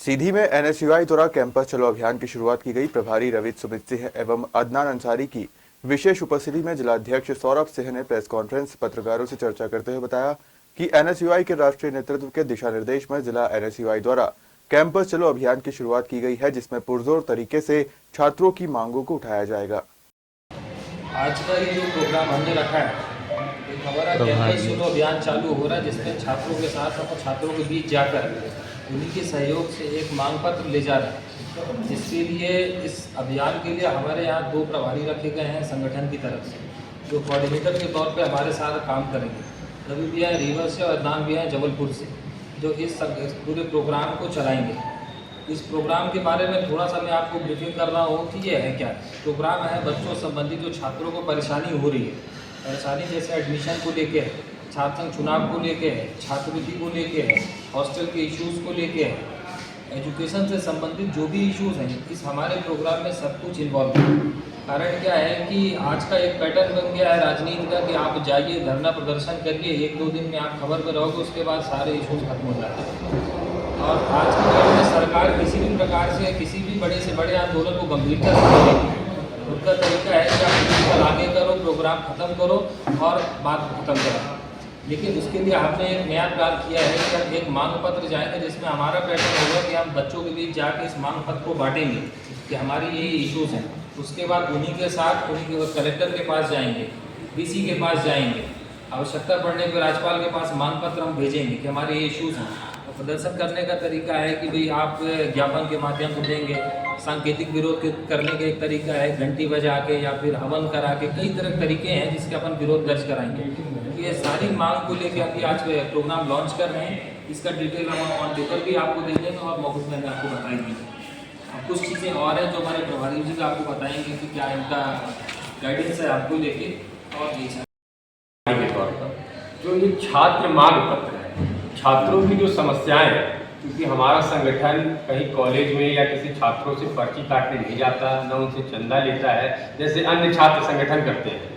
सीधी में एनएसयूआई द्वारा कैंपस चलो अभियान की शुरुआत की गई। प्रभारी रवित सुमित सिंह एवं अदनान अंसारी की विशेष उपस्थिति में जिलाध्यक्ष सौरभ सिंह ने प्रेस कॉन्फ्रेंस पत्रकारों से चर्चा करते हुए बताया कि एनएसयूआई के राष्ट्रीय नेतृत्व के दिशा निर्देश में जिला एनएसयूआई द्वारा कैंपस चलो अभियान की शुरुआत की गई है, जिसमें पुरजोर तरीके से छात्रों की मांगों को उठाया जाएगा। आज का ये जो प्रोग्राम हमने रखा है, एक हमारा कैंपस चलो अभियान चालू हो रहा है, जिसमें छात्रों के साथ और छात्रों के बीच जाकर उन्हीं के सहयोग से एक मांग पत्र ले जा रहे हैं। जिसके लिए इस अभियान के लिए हमारे यहाँ 2 प्रभारी रखे गए हैं संगठन की तरफ से, जो कोऑर्डिनेटर के तौर पे हमारे साथ काम करेंगे। रवि भी हैं रीवा से और अदनान भी हैं जबलपुर से, जो इस पूरे प्रोग्राम को चलाएंगे। इस प्रोग्राम के बारे में थोड़ा सा मैं आपको ब्रीफिंग कर रहा हूँ कि ये है क्या। प्रोग्राम है बच्चों संबंधी जो छात्रों को परेशानी हो रही है, परेशानी जैसे एडमिशन को लेके है, छात्र संघ चुनाव को लेके है, छात्रवृत्ति को लेके है, हॉस्टल के इश्यूज़ को लेके है, एजुकेशन से संबंधित जो भी इश्यूज़ हैं, इस हमारे प्रोग्राम में सब कुछ इन्वॉल्व है। कारण क्या है कि आज का एक पैटर्न बन गया है राजनीति का कि आप जाइए धरना प्रदर्शन करिए, 1-2 दिन में आप खबर पर रहोगे, उसके बाद सारे इश्यूज़ खत्म हो जाते हैं। और आज के दौर में सरकार किसी भी प्रकार से किसी भी बड़े से बड़े आंदोलन को गंभीरता से लेगी। उनका तरीका है कि आप प्रोग्राम आगे करो, प्रोग्राम खत्म करो और बात खत्म करो। लेकिन उसके लिए हमने एक नया प्लान किया है कि हम एक मांग पत्र जाएंगे, जिसमें हमारा पैटर्न होगा कि हम बच्चों के बीच जाके इस मांग पत्र को बांटेंगे कि हमारी यही इश्यूज़ हैं। उसके बाद उन्हीं के साथ उन्हीं कलेक्टर के पास जाएंगे, डीसी के पास जाएंगे, आवश्यकता पड़ने पर राज्यपाल के पास मांग पत्र हम भेजेंगे कि हमारे ये इश्यूज़ हैं। तो प्रदर्शन करने का तरीका है कि भाई आप ज्ञापन के माध्यम से देंगे, सांकेतिक विरोध करने का एक तरीका है घंटी बजा के या फिर हवन करा के, कई तरह के तरीके हैं जिसके अपन विरोध दर्ज कराएंगे। ये सारी मांग को लेकर अभी आज प्रोग्राम लॉन्च कर रहे हैं। इसका डिटेल हम ऑन पेपर भी आपको दे देंगे और मौके में आपको बताएंगे। अब कुछ चीज़ें और हैं जो हमारे प्रभारी जी आपको बताएंगे कि क्या इनका गाइडेंस है आपको लेके। और के तौर पर जो ये छात्र मांग पत्र है, छात्रों की जो समस्याएं हैं, क्योंकि हमारा संगठन कहीं कॉलेज में या किसी छात्रों से पर्ची काटने नहीं जाता, न उनसे चंदा लेता है जैसे अन्य छात्र संगठन करते हैं।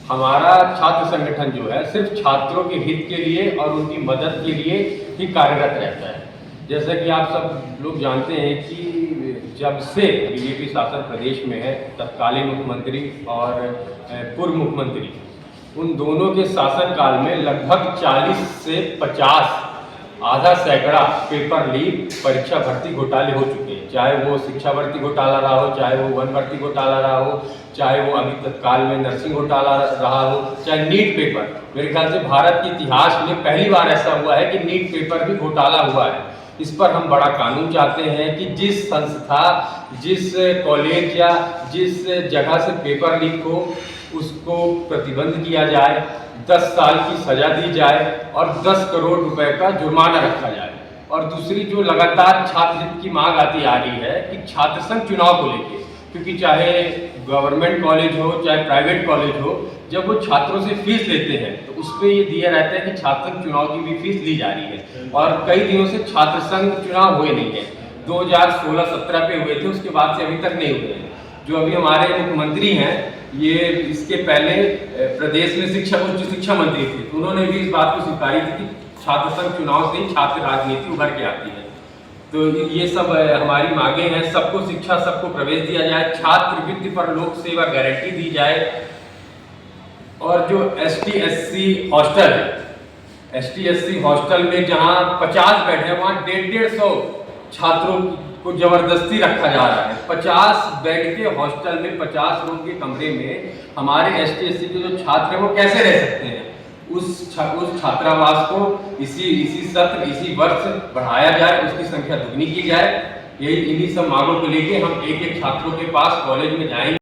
हमारा छात्र संगठन जो है सिर्फ छात्रों के हित के लिए और उनकी मदद के लिए ही कार्यरत रहता है। जैसा कि आप सब लोग जानते हैं कि जब से बीजेपी शासन प्रदेश में है, तत्कालीन मुख्यमंत्री और पूर्व मुख्यमंत्री, उन दोनों के शासनकाल में लगभग 40 से 50 आधा सैकड़ा पेपर लीक परीक्षा भर्ती घोटाले हो चुके हैं। चाहे वो शिक्षा भर्ती घोटाला रहा हो, चाहे वो वन भर्ती घोटाला रहा हो, चाहे वो अभी तत्काल में नर्सिंग घोटाला रहा हो, चाहे नीट पेपर। मेरे ख्याल से भारत के इतिहास में पहली बार ऐसा हुआ है कि नीट पेपर भी घोटाला हुआ है। इस पर हम बड़ा कानून चाहते हैं कि जिस संस्था, जिस कॉलेज या जिस जगह से पेपर लीक हो उसको प्रतिबंध किया जाए, 10 साल की सजा दी जाए और 10 करोड़ रुपए का जुर्माना रखा जाए। और दूसरी जो लगातार छात्र हित की मांग आती आ रही है कि छात्र संघ चुनाव को लेके, क्योंकि चाहे गवर्नमेंट कॉलेज हो चाहे प्राइवेट कॉलेज हो, जब वो छात्रों से फीस लेते हैं तो उस पर ये दिया रहता है कि छात्र संघ चुनाव की भी फीस ली जा रही है। और कई दिनों से छात्र संघ चुनाव हुए नहीं है। 2016-17 पे हुए थे, उसके बाद से अभी तक नहीं हुए हैं। जो अभी हमारे मुख्यमंत्री हैं, ये इसके पहले प्रदेश में उच्च शिक्षा मंत्री थे, तो उन्होंने भी इस बात को स्वीकारी थी कि छात्र संघ चुनाव से ही छात्र राजनीति उभर के आती है। तो ये सब हमारी मांगे हैं। सबको शिक्षा, सबको प्रवेश दिया जाए, छात्रवृत्ति पर लोक सेवा गारंटी दी जाए। और जो ST-SC हॉस्टल है, ST-SC हॉस्टल में जहाँ 50 बेड है, वहाँ 150 छात्रों को जबरदस्ती रखा जा रहा है। 50 बेड के हॉस्टल में, 50 रूम के कमरे में हमारे ST-SC के जो छात्र हैं वो कैसे रह सकते हैं। उस छात्रावास को इसी सत्र, इसी वर्ष बढ़ाया जाए, उसकी संख्या दुगनी की जाए। यही इन्हीं सब मांगों को लेके हम एक छात्रों के पास कॉलेज में जाएंगे।